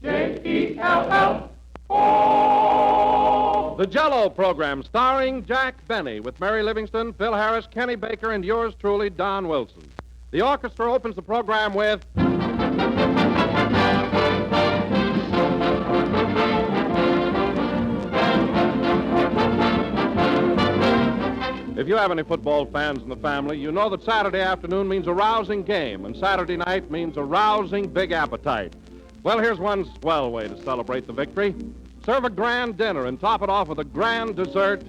J-E-L-L-O. The Jell-O program starring Jack Benny with Mary Livingston, Phil Harris, Kenny Baker, and yours truly, Don Wilson. The orchestra opens the program with... If you have any football fans in the family, you know that Saturday afternoon means a rousing game, and Saturday night means a rousing big appetite. Well, here's one swell way to celebrate the victory. Serve a grand dinner and top it off with a grand dessert,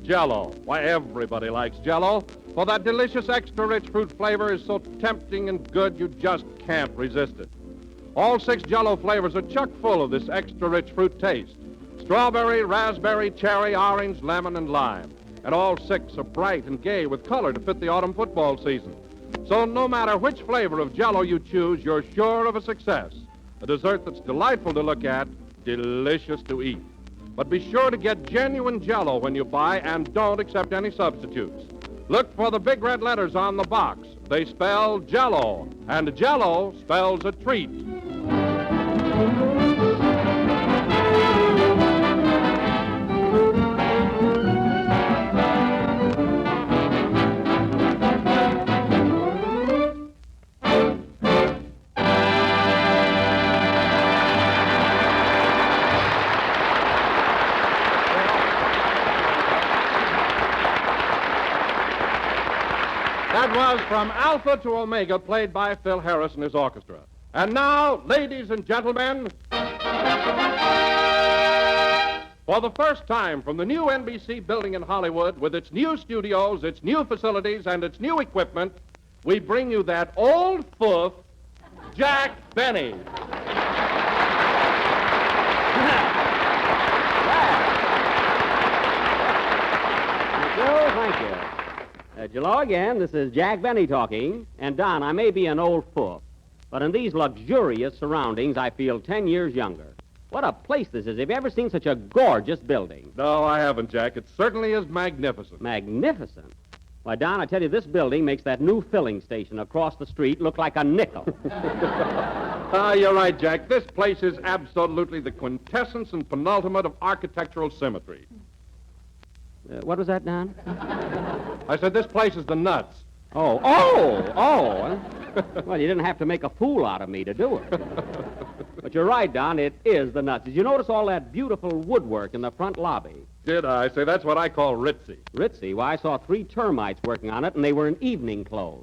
Jell-O. Why, everybody likes Jell-O, for that delicious extra-rich fruit flavor is so tempting and good you just can't resist it. All 6 Jell-O flavors are chock full of this extra-rich fruit taste. Strawberry, raspberry, cherry, orange, lemon, and lime. And all 6 are bright and gay with color to fit the autumn football season. So no matter which flavor of Jell-O you choose, you're sure of a success. A dessert that's delightful to look at, delicious to eat. But be sure to get genuine Jell-O when you buy and don't accept any substitutes. Look for the big red letters on the box. They spell Jell-O, and Jell-O spells a treat. That was From Alpha to Omega, played by Phil Harris and his orchestra. And now, ladies and gentlemen, for the first time from the new NBC building in Hollywood, with its new studios, its new facilities, and its new equipment, we bring you that old foof, Jack Benny. Thank you. Hello again. This is Jack Benny talking. And, Don, I may be an old foof, but in these luxurious surroundings, I feel 10 years younger. What a place this is. Have you ever seen such a gorgeous building? No, I haven't, Jack. It certainly is magnificent. Magnificent? Why, Don, I tell you, this building makes that new filling station across the street look like a nickel. You're right, Jack. This place is absolutely the quintessence and penultimate of architectural symmetry. What was that, Don? I said this place is the nuts. Oh. Well, you didn't have to make a fool out of me to do it. But you're right, Don, it is the nuts. Did you notice all that beautiful woodwork in the front lobby? Did I? Say, that's what I call ritzy. Ritzy? Why, I saw 3 termites working on it, and they were in evening clothes.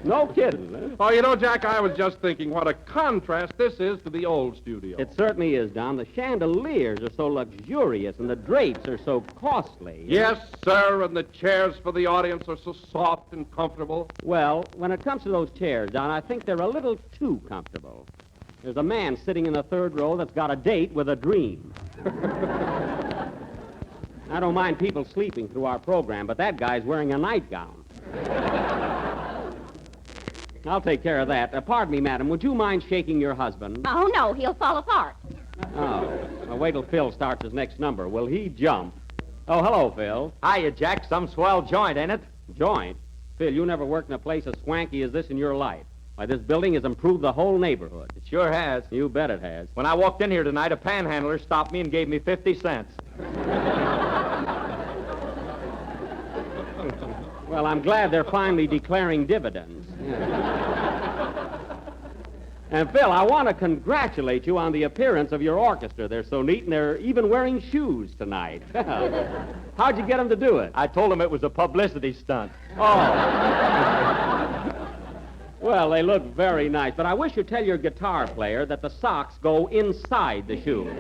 No kidding. Huh? Oh, you know, Jack, I was just thinking what a contrast this is to the old studio. It certainly is, Don. The chandeliers are so luxurious, and the drapes are so costly. Yes, sir, and the chairs for the audience are so soft and comfortable. Well, when it comes to those chairs, Don, I think they're a little too comfortable. There's a man sitting in the 3rd row that's got a date with a dream. I don't mind people sleeping through our program, but that guy's wearing a nightgown. I'll take care of that. Pardon me, madam. Would you mind shaking your husband? Oh, no, he'll fall apart. Oh. Well, wait till Phil starts his next number. Will he jump? Oh, hello, Phil. Hiya, Jack. Some swell joint, ain't it? Joint? Phil, you never worked in a place as swanky as this in your life. Why, this building has improved the whole neighborhood. It sure has. You bet it has. When I walked in here tonight, a panhandler stopped me and gave me 50 cents. Well, I'm glad they're finally declaring dividends. Yeah. And, Phil, I want to congratulate you on the appearance of your orchestra. They're so neat, and they're even wearing shoes tonight. How'd you get them to do it? I told them it was a publicity stunt. Oh. Well, they look very nice, but I wish you'd tell your guitar player that the socks go inside the shoes.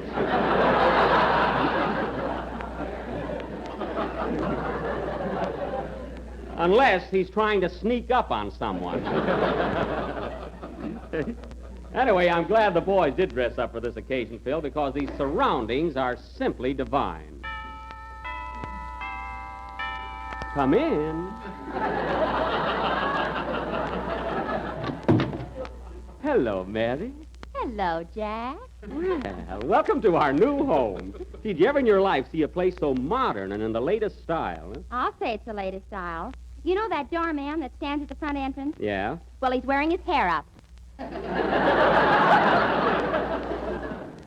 Unless he's trying to sneak up on someone. Anyway, I'm glad the boys did dress up for this occasion, Phil, because these surroundings are simply divine. Come in. Hello, Mary. Hello, Jack. Well, welcome to our new home. Did you ever in your life see a place so modern and in the latest style? Huh? I'll say it's the latest style. You know that doorman that stands at the front entrance? Yeah? Well, he's wearing his hair up.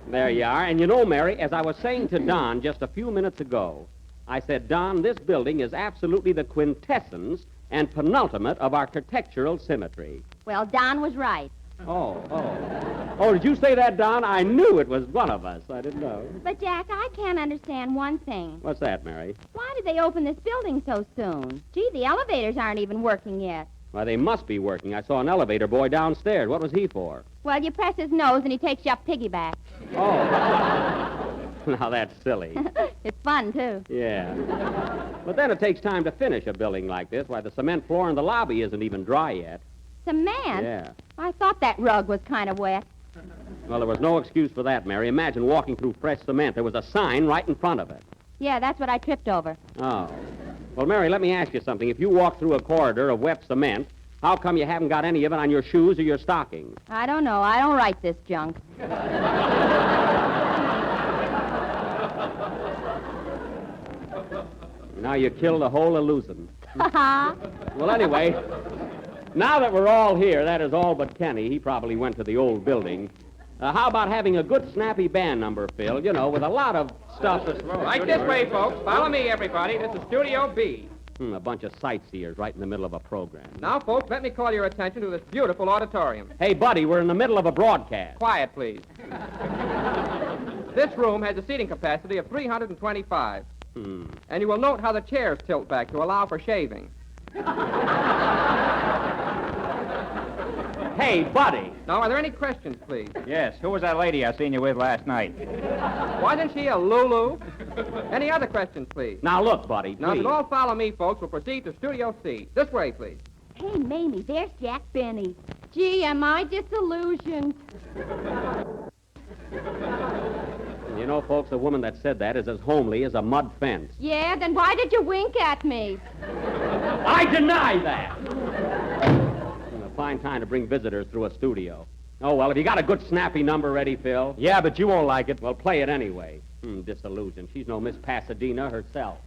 There you are. And you know, Mary, as I was saying to Don just a few minutes ago, I said, Don, this building is absolutely the quintessence and penultimate of architectural symmetry. Well, Don was right. Oh, did you say that, Don? I knew it was one of us. I didn't know. But, Jack, I can't understand one thing. What's that, Mary? Why did they open this building so soon? Gee, the elevators aren't even working yet. Why, they must be working. I saw an elevator boy downstairs. What was he for? Well, you press his nose and he takes you up piggyback. Oh. Now, that's silly. It's fun, too. Yeah. But then it takes time to finish a building like this. Why, the cement floor in the lobby isn't even dry yet. Cement? Yeah. I thought that rug was kind of wet. Well, there was no excuse for that, Mary. Imagine walking through fresh cement. There was a sign right in front of it. Yeah, that's what I tripped over. Oh. Well, Mary, let me ask you something. If you walk through a corridor of wet cement, how come you haven't got any of it on your shoes or your stockings? I don't know. I don't write this junk. Now you killed the whole illusion. Ha Well, anyway, now that we're all here, that is all but Kenny. He probably went to the old building. How about having a good, snappy band number, Phil? You know, with a lot of stuff that's... Right this way, folks. Follow me, everybody. This is Studio B. A bunch of sightseers right in the middle of a program. Now, folks, let me call your attention to this beautiful auditorium. Hey, buddy, we're in the middle of a broadcast. Quiet, please. This room has a seating capacity of 325. And you will note how the chairs tilt back to allow for shaving. Hey, buddy. Now, are there any questions, please? Yes, who was that lady I seen you with last night? Wasn't she a Lulu? Any other questions, please? Now, look, buddy, Now, if please. you'll all follow me, folks, we'll proceed to Studio C. This way, please. Hey, Mamie, there's Jack Benny. Gee, am I disillusioned? You know, folks, the woman that said that is as homely as a mud fence. Yeah, then why did you wink at me? I deny that! A fine time to bring visitors through a studio. Oh, well, have you got a good snappy number ready, Phil? Yeah, but you won't like it. Well, play it anyway. Disillusion. She's no Miss Pasadena herself.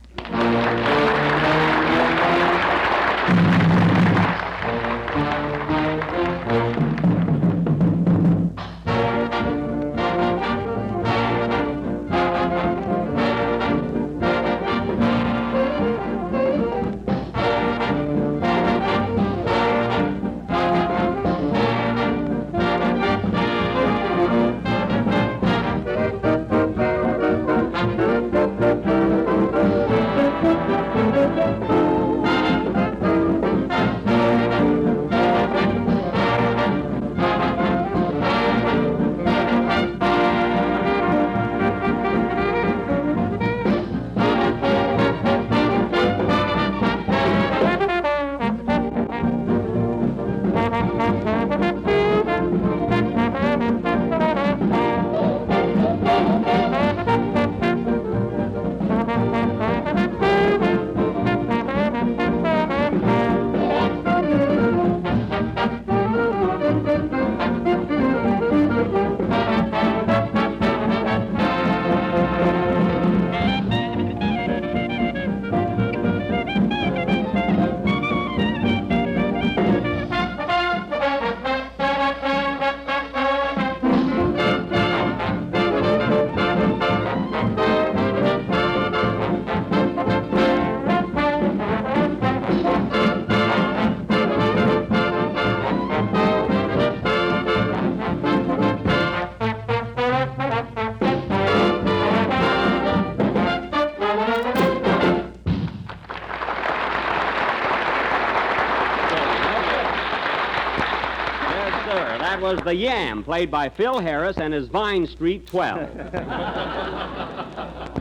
That was The Yam, played by Phil Harris and his Vine Street 12.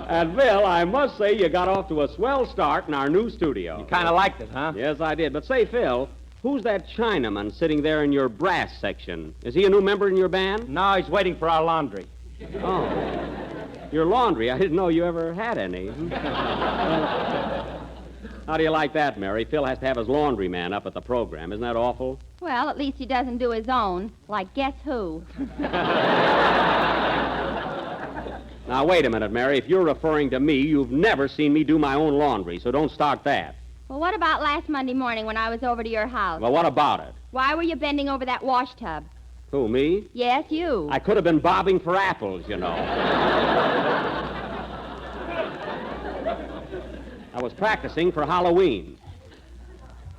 And, Phil, I must say you got off to a swell start in our new studio. You kind of liked it, huh? Yes, I did. But say, Phil, who's that Chinaman sitting there in your brass section? Is he a new member in your band? No, he's waiting for our laundry. Oh. Your laundry? I didn't know you ever had any. How do you like that, Mary? Phil has to have his laundryman up at the program. Isn't that awful? Well, at least he doesn't do his own. Like, guess who? Now, wait a minute, Mary. If you're referring to me, you've never seen me do my own laundry, so don't start that. Well, what about last Monday morning when I was over to your house? Well, what about it? Why were you bending over that wash tub? Who, me? Yes, you. I could have been bobbing for apples, you know. I was practicing for Halloween.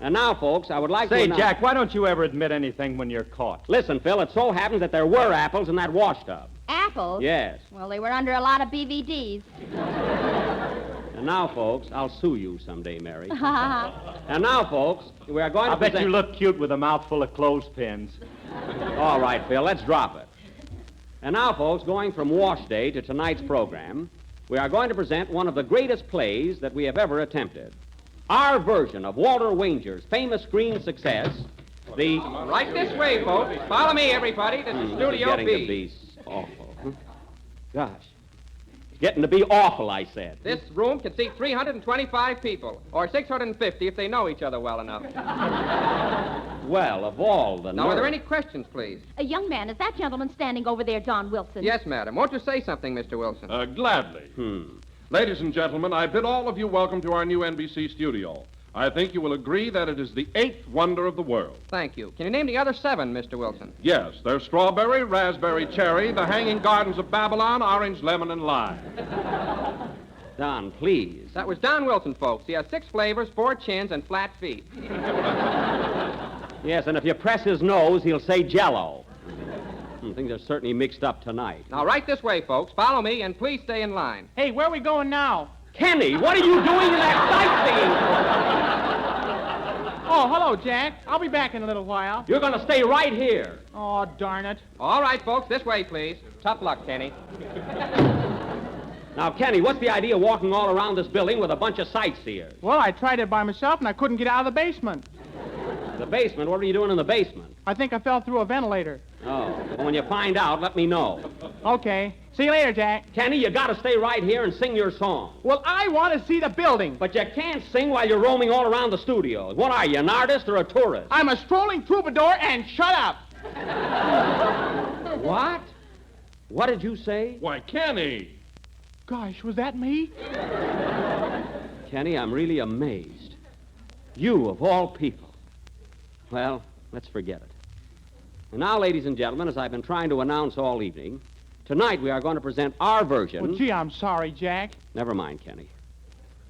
And now, folks, I would like to Say, announce... Jack, why don't you ever admit anything when you're caught? Listen, Phil, it so happens that there were apples in that wash tub. Apples? Yes. Well, they were under a lot of BVDs. And now, folks, I'll sue you someday, Mary. And now, folks, we are going I to bet present... you look cute with a mouthful of clothespins. All right, Phil, let's drop it. And now, folks, going from wash day to tonight's program, we are going to present one of the greatest plays that we have ever attempted. Our version of Walter Wanger's famous screen success, the... Right this way, folks. Follow me, everybody. This is This is Studio getting B. to be awful. Huh? Gosh. It's getting to be awful, I said. This room can seat 325 people, or 650 if they know each other well enough. Well, of all the Now, are there nerve. any questions, please? A young man, is that gentleman standing over there, Don Wilson? Yes, madam. Won't you say something, Mr. Wilson? Gladly. Ladies and gentlemen, I bid all of you welcome to our new NBC studio. I think you will agree that it is the 8th wonder of the world. Thank you. Can you name the other 7, Mr. Wilson? Yes, there's strawberry, raspberry, cherry, the hanging gardens of Babylon, orange, lemon, and lime. Don, please. That was Don Wilson, folks. He has 6 flavors, 4 chins, and flat feet. Yes, and if you press his nose, he'll say Jell-O. Things are certainly mixed up tonight. Now, right this way, folks. Follow me, and please stay in line. Hey, where are we going now? Kenny, what are you doing in that sightseeing? Oh, hello, Jack. I'll be back in a little while. You're going to stay right here. Oh, darn it. All right, folks. This way, please. Tough luck, Kenny. Now, Kenny, what's the idea of walking all around this building with a bunch of sightseers? Well, I tried it by myself, and I couldn't get out of the basement. The basement? What were you doing in the basement? I think I fell through a ventilator. Oh, well, when you find out, let me know. Okay. See you later, Jack. Kenny, you got to stay right here and sing your song. Well, I want to see the building. But you can't sing while you're roaming all around the studios. What are you, an artist or a tourist? I'm a strolling troubadour, and shut up. What? What did you say? Why, Kenny! Gosh, was that me? Kenny, I'm really amazed. You, of all people. Well, let's forget it. And now, ladies and gentlemen, as I've been trying to announce all evening, tonight we are going to present our version... Well, gee, I'm sorry, Jack. Never mind, Kenny.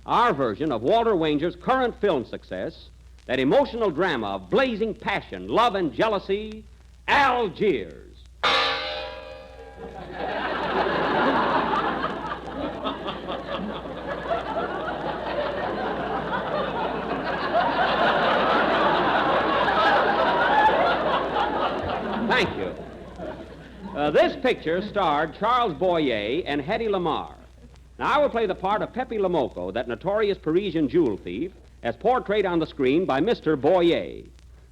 Our version of Walter Wanger's current film success, that emotional drama of blazing passion, love, and jealousy, Algiers. Thank you. This picture starred Charles Boyer and Hedy Lamarr. Now, I will play the part of Pepe Lamoco, that notorious Parisian jewel thief, as portrayed on the screen by Mr. Boyer.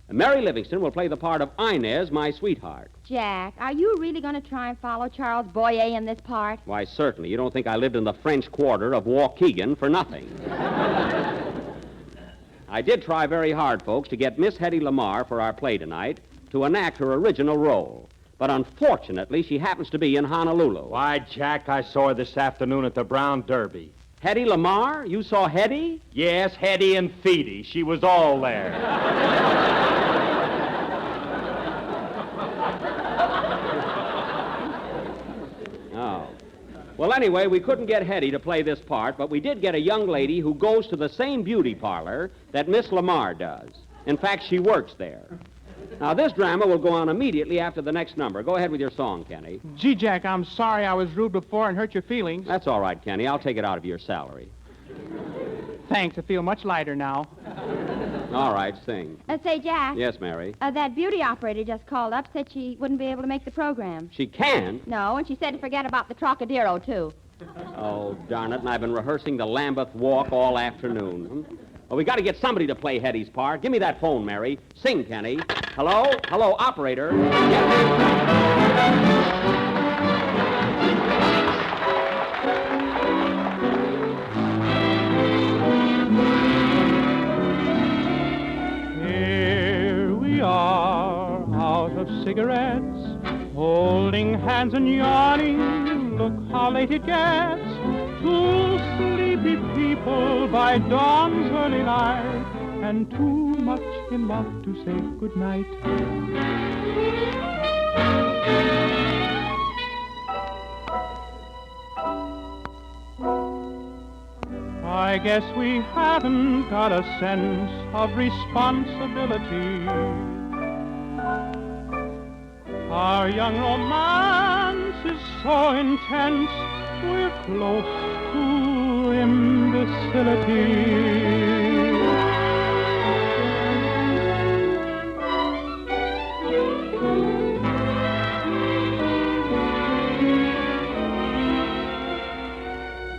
Mary Livingston will play the part of Inez, my sweetheart. Jack, are you really going to try and follow Charles Boyer in this part? Why, certainly. You don't think I lived in the French Quarter of Waukegan for nothing. I did try very hard, folks, to get Miss Hedy Lamarr for our play tonight to enact her original role. But unfortunately, she happens to be in Honolulu. Why, Jack, I saw her this afternoon at the Brown Derby. Hedy Lamarr? You saw Hedy? Yes, Hetty and Feedy. She was all there. Oh. Well, anyway, we couldn't get Hedy to play this part, but we did get a young lady who goes to the same beauty parlor that Miss Lamarr does. In fact, she works there. Now, this drama will go on immediately after the next number. Go ahead with your song, Kenny. Gee, Jack, I'm sorry I was rude before and hurt your feelings. That's all right, Kenny. I'll take it out of your salary. Thanks, I feel much lighter now. All right, sing. Say, Jack. Yes, Mary. That beauty operator just called up, said she wouldn't be able to make the program. She can? No, and she said to forget about the Trocadero, too. Oh, darn it, and I've been rehearsing the Lambeth Walk all afternoon. Well, we got to get somebody to play Hetty's part. Give me that phone, Mary. Sing, Kenny. Hello? Hello, operator. Here we are, out of cigarettes, holding hands and yawning. Look how late it gets. Two sleepy people people by dawn's early light, and too much in love to say goodnight. I guess we haven't got a sense of responsibility. Our young romance is so intense, we're close to imbecility.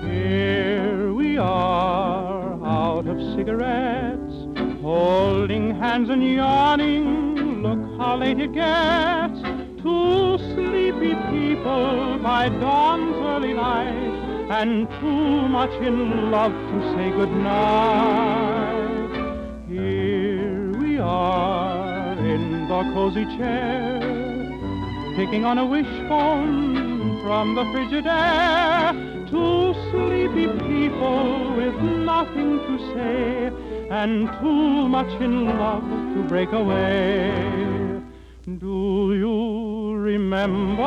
Here we are, out of cigarettes, holding hands and yawning. Look how late it gets. Two sleepy people by dawn's early light, and too much in love to say goodnight. Here we are in the cozy chair, picking on a wishbone from the frigid air. Two sleepy people with nothing to say, and too much in love to break away. Do you remember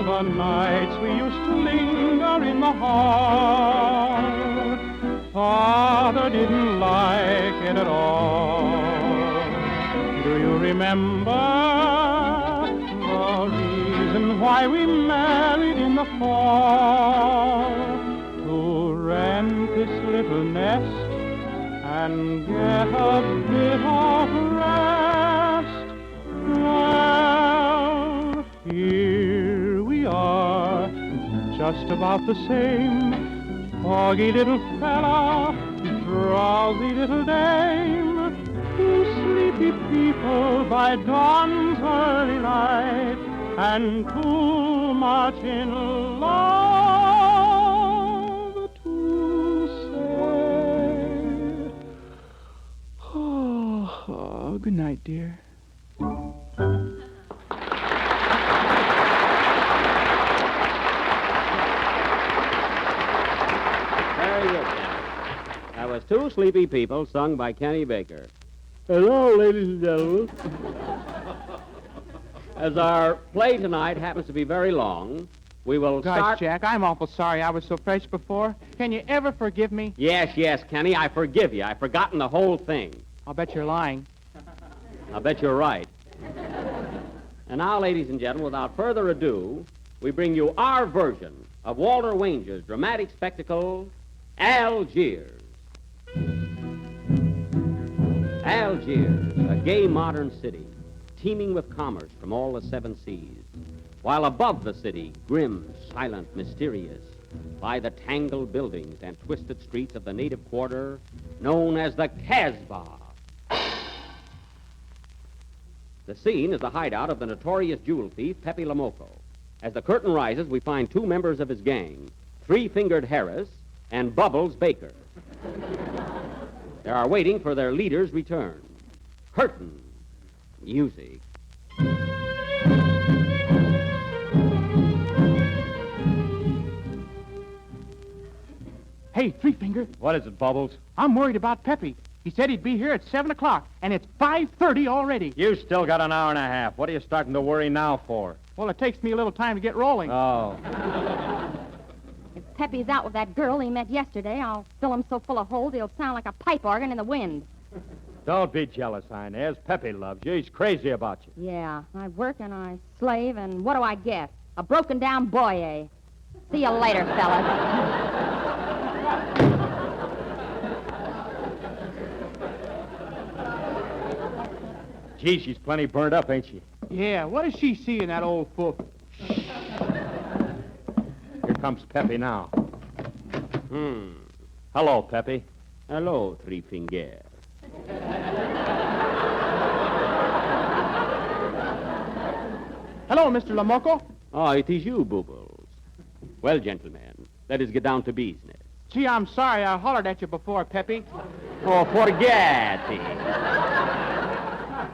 the nights we used to linger in the hall? Father didn't like it at all. Do you remember the reason why we married in the fall? To rent this little nest and get a bit of rest. Well, here we are, just about the same. Foggy little fella, drowsy little dame. Two sleepy people by dawn's early light, and too much in love to say. Oh, good night, dear. Very good, Kenny. That was Two Sleepy People, sung by Kenny Baker. Hello, ladies and gentlemen. As our play tonight happens to be very long, we will Gosh, start... Jack, I'm awful sorry I was so fresh before. Can you ever forgive me? Yes, Kenny, I forgive you. I've forgotten the whole thing. I'll bet you're lying. I'll bet you're right. And now, ladies and gentlemen, without further ado, we bring you our version of Walter Wanger's dramatic spectacle, Algiers. Algiers, a gay modern city, teeming with commerce from all the seven seas, while above the city, grim, silent, mysterious, lie the tangled buildings and twisted streets of the native quarter known as the Casbah. The scene is the hideout of the notorious jewel thief, Pepe Lamoco. As the curtain rises, we find two members of his gang, Three-Fingered Harris and Bubbles Baker. They are waiting for their leader's return. Curtain music. Hey, Three-Finger, What is it, Bubbles? I'm worried about Pepe. He said he'd be here at 7 o'clock, and it's 5:30 already. You still got an hour and a half. What are you starting to worry now for? Well, it takes me a little time to get rolling. Oh. If Pepe's out with that girl he met yesterday, I'll fill him so full of holes he'll sound like a pipe organ in the wind. Don't be jealous, Inez. Pepe loves you. He's crazy about you. Yeah, I work and I slave, and what do I get? A broken-down boy, eh? See you later, fellas. Gee, she's plenty burned up, ain't she? Yeah, what does she see in that old fool? Here comes Pepe now. Hello, Pepe. Hello, Three-Finger. Hello, Mr. Lamoco. Oh, it is you, Bubbles. Well, gentlemen, let us get down to business. Gee, I'm sorry I hollered at you before, Pepe. Oh, forget it.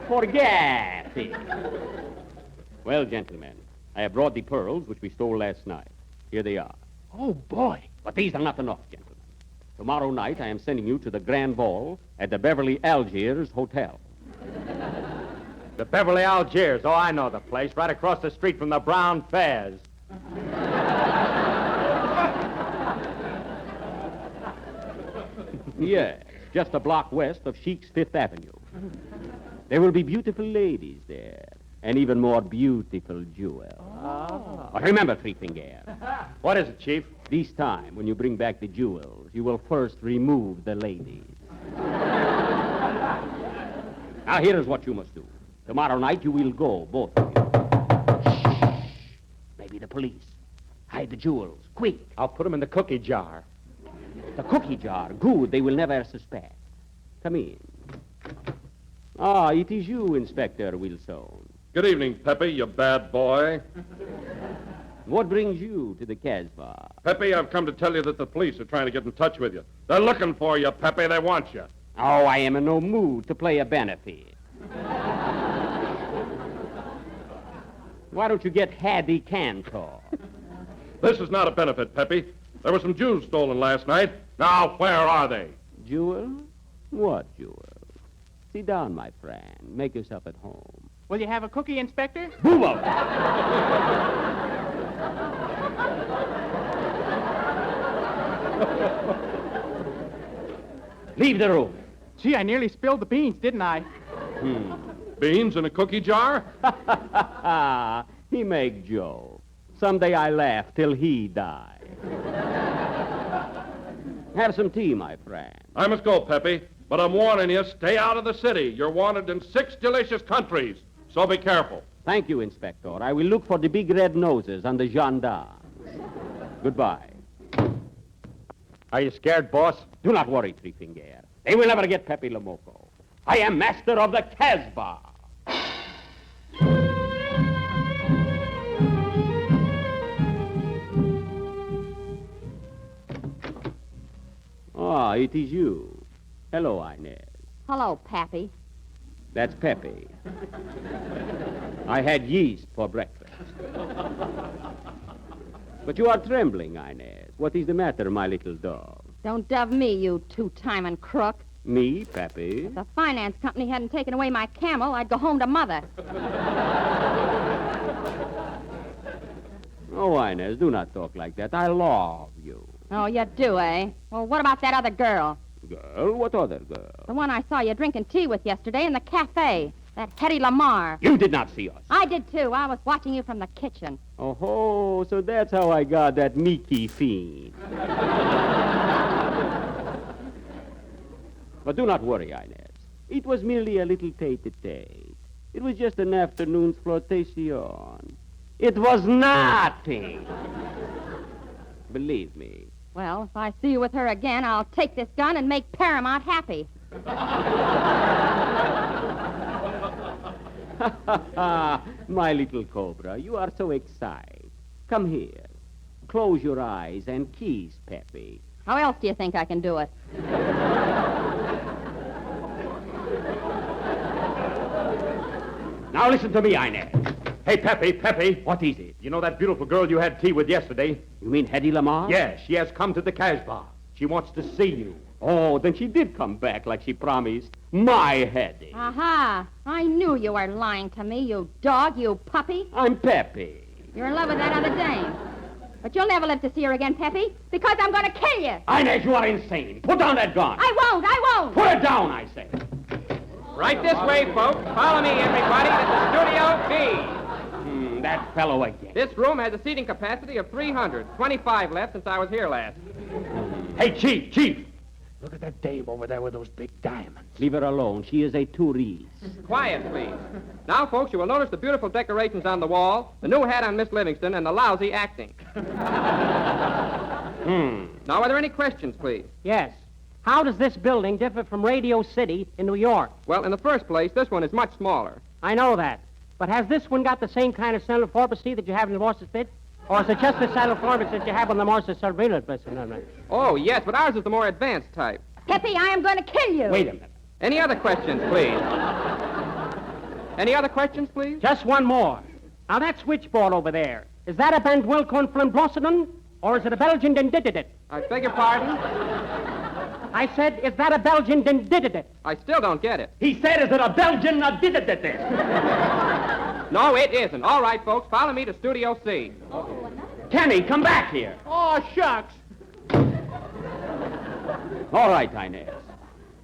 Forget it. Well, gentlemen, I have brought the pearls which we stole last night. Here they are. Oh, boy. But these are not enough, gentlemen. Tomorrow night, I am sending you to the grand ball at the Beverly Algiers Hotel. The Beverly Algiers. Oh, I know the place. Right across the street from the Brown Fairs. Yes, just a block west of Sheik's Fifth Avenue. There will be beautiful ladies there, and even more beautiful jewels. Oh. But remember, Three Finger, What is it, Chief? this time, when you bring back the jewels, you will first remove the ladies. Now, here is what you must do. Tomorrow night, you will go, both of you. Shh. Maybe the police. Hide the jewels, quick. I'll put them in the cookie jar. The cookie jar. Good. They will never suspect. Come in. Ah, it is you, Inspector Wilson. Good evening, Pepe, you bad boy. What brings you to the Casbah? Pepe, I've come to tell you that the police are trying to get in touch with you. They're looking for you, Pepe. They want you. Oh, I am in no mood to play a benefit. Why don't you get Hattie Cantor? This is not a benefit, Pepe. There were some jewels stolen last night. Now, where are they? Jewel? What jewel? Sit down, my friend. Make yourself at home. Will you have a cookie, Inspector? Move up! Leave the room. Gee, I nearly spilled the beans, didn't I? Beans in a cookie jar? He make joke. Someday I laugh till he die. Have some tea, my friend. I must go, Pepe, but I'm warning you, stay out of the city. You're wanted in 6 delicious countries, so be careful. Thank you, Inspector. I will look for the big red noses and the gendarmes. Goodbye. Are you scared, boss? Do not worry, Three Finger. They will never get Pepe Lomoco. I am master of the Casbah. Ah, it is you. Hello, Inez. Hello, Pappy. That's Pepe. I had yeast for breakfast. But you are trembling, Inez. What is the matter, my little dog? Don't dove me, you two-timing crook. Me, Pepe? If the finance company hadn't taken away my camel, I'd go home to Mother. Oh, Inez, do not talk like that. I love you. Oh, you do, eh? Well, what about that other girl? Girl? What other girl? The one I saw you drinking tea with yesterday in the cafe. That Hetty Lamar. You did not see us. I did, too. I was watching you from the kitchen. Oh, so that's how I got that Mickey fiend. But do not worry, Inez. It was merely a little tete-a-tete. It was just an afternoon's flirtation. It was nothing. Believe me. Well, if I see you with her again, I'll take this gun and make Paramount happy. My little cobra, you are so excited. Come here. Close your eyes and kiss Pepe. How else do you think I can do it? Now listen to me, Inez. Hey, Pepe. What is it? You know that beautiful girl you had tea with yesterday? You mean Hetty Lamar? Yes, she has come to the Casbah. She wants to see you. Oh, then she did come back like she promised. My Hetty. Aha! I knew you were lying to me, you dog, you puppy. I'm Pepe. You're in love with that other dame. But you'll never live to see her again, Pepe, because I'm going to kill you. Inez, you are insane. Put down that gun. I won't. Put it down, I say. Right this way, folks. Follow me, everybody, to Studio B. That fellow again. This room has a seating capacity of 300. 25 left since I was here last. Hey, Chief. Look at that dame over there with those big diamonds. Leave her alone. She is a tourist. Quiet, please. Now, folks, you will notice the beautiful decorations on the wall, the new hat on Miss Livingston, and the lousy acting. Now, are there any questions, please? Yes. How does this building differ from Radio City in New York? Well, in the first place, this one is much smaller. I know that. But has this one got the same kind of central pharmacy that you have in the Morse's Pit? Or is it just the central pharmacy that you have on the Morse's Surveillance? Oh, yes, but ours is the more advanced type. Pepe, I am going to kill you. Wait a minute. Any other questions, please? Any other questions, please? Just one more. Now, that switchboard over there, is that a Bandwilcon from Blossenden? Or is it a Belgian Denditidit? I beg your pardon? I said, is that a Belgian that did it? I still don't get it. He said, is it a Belgian that did it? No, it isn't. All right, folks, follow me to Studio C. Kenny, come back here. Oh, shucks. All right, Inez.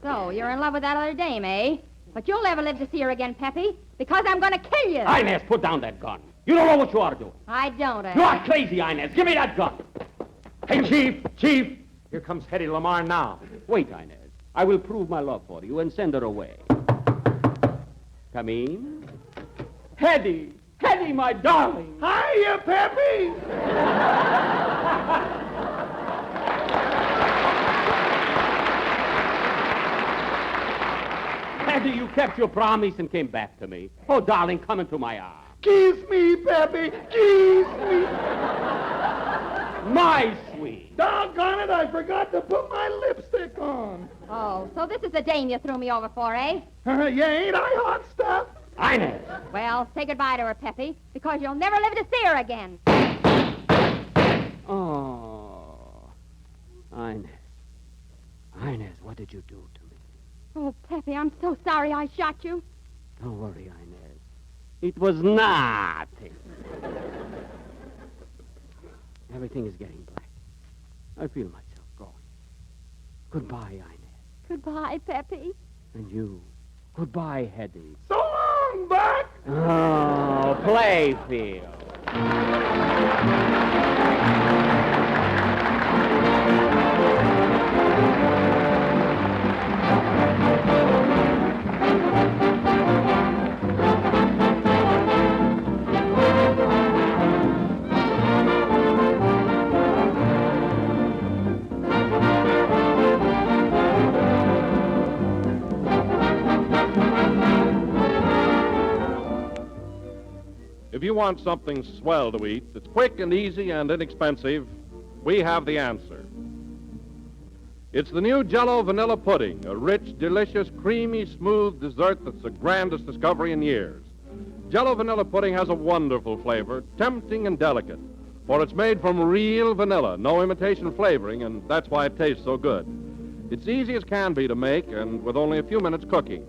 So, you're in love with that other dame, eh? But you'll never live to see her again, Peppy, because I'm going to kill you. Inez, put down that gun. You don't know what you are doing. I don't, eh? You are crazy, Inez. Give me that gun. Hey, Chief. Here comes Hetty Lamar now. Wait, Inez. I will prove my love for you and send her away. Come in. Hetty, my darling. Hiya, Peppy! Hetty, you kept your promise and came back to me. Oh, darling, come into my arms. Kiss me, Peppy! Kiss me! My sweet. Doggone it, I forgot to put my lipstick on. Oh, so this is the dame you threw me over for, eh? Yeah, ain't I hot stuff? Inez. Well, say goodbye to her, Peppy, because you'll never live to see her again. Oh. Inez. Inez, what did you do to me? Oh, Peppy, I'm so sorry I shot you. Don't worry, Inez. It was nothing. Everything is getting black. I feel myself going. Goodbye, Inez. Goodbye, Peppy. And you. Goodbye, Hetty. So long, Buck! Oh, Playfield. If you want something swell to eat that's quick and easy and inexpensive, we have the answer. It's the new Jell-O Vanilla Pudding, a rich, delicious, creamy, smooth dessert that's the grandest discovery in years. Jell-O Vanilla Pudding has a wonderful flavor, tempting and delicate, for it's made from real vanilla, no imitation flavoring, and that's why it tastes so good. It's easy as can be to make, and with only a few minutes cooking.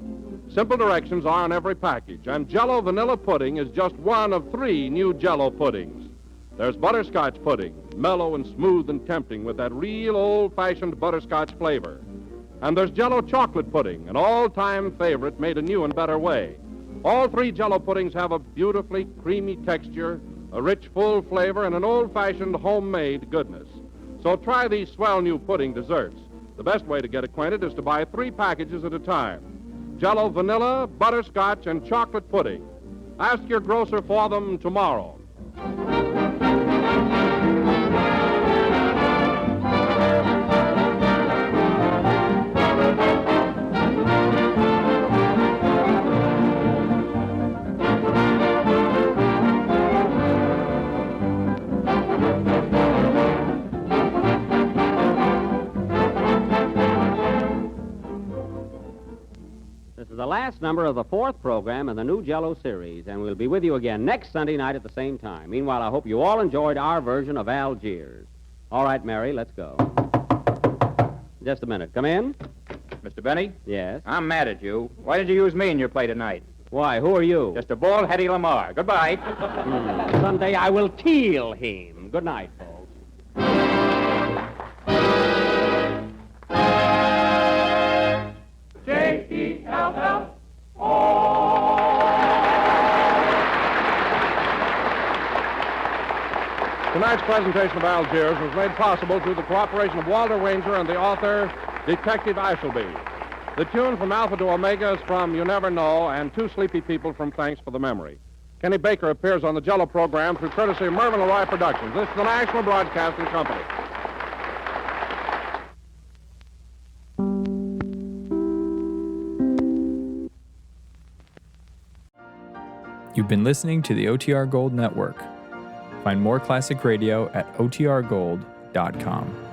Simple directions are on every package, and Jell-O Vanilla Pudding is just one of 3 new Jell-O puddings. There's butterscotch pudding, mellow and smooth and tempting with that real old-fashioned butterscotch flavor. And there's Jell-O Chocolate Pudding, an all-time favorite made a new and better way. All 3 Jell-O puddings have a beautifully creamy texture, a rich, full flavor, and an old-fashioned homemade goodness. So try these swell new pudding desserts. The best way to get acquainted is to buy 3 packages at a time. Jell-O Vanilla, Butterscotch, and Chocolate Pudding. Ask your grocer for them tomorrow. This is the last number of the 4th program in the new Jell-O series, and we'll be with you again next Sunday night at the same time. Meanwhile, I hope you all enjoyed our version of Algiers. All right, Mary, let's go. Just a minute. Come in. Mr. Benny? Yes? I'm mad at you. Why did you use me in your play tonight? Why, who are you? Just a bald Hetty Lamar. Goodbye. Someday I will teal him. Good night, folks. Tonight's presentation of Algiers was made possible through the cooperation of Walter Wanger and the author, Detective Ashleby. The tune from Alpha to Omega is from You Never Know and Two Sleepy People from Thanks for the Memory. Kenny Baker appears on the Jell-O program through courtesy of Mervyn LeRoy Productions. This is the National Broadcasting Company. You've been listening to the OTR Gold Network. Find more classic radio at otrgold.com.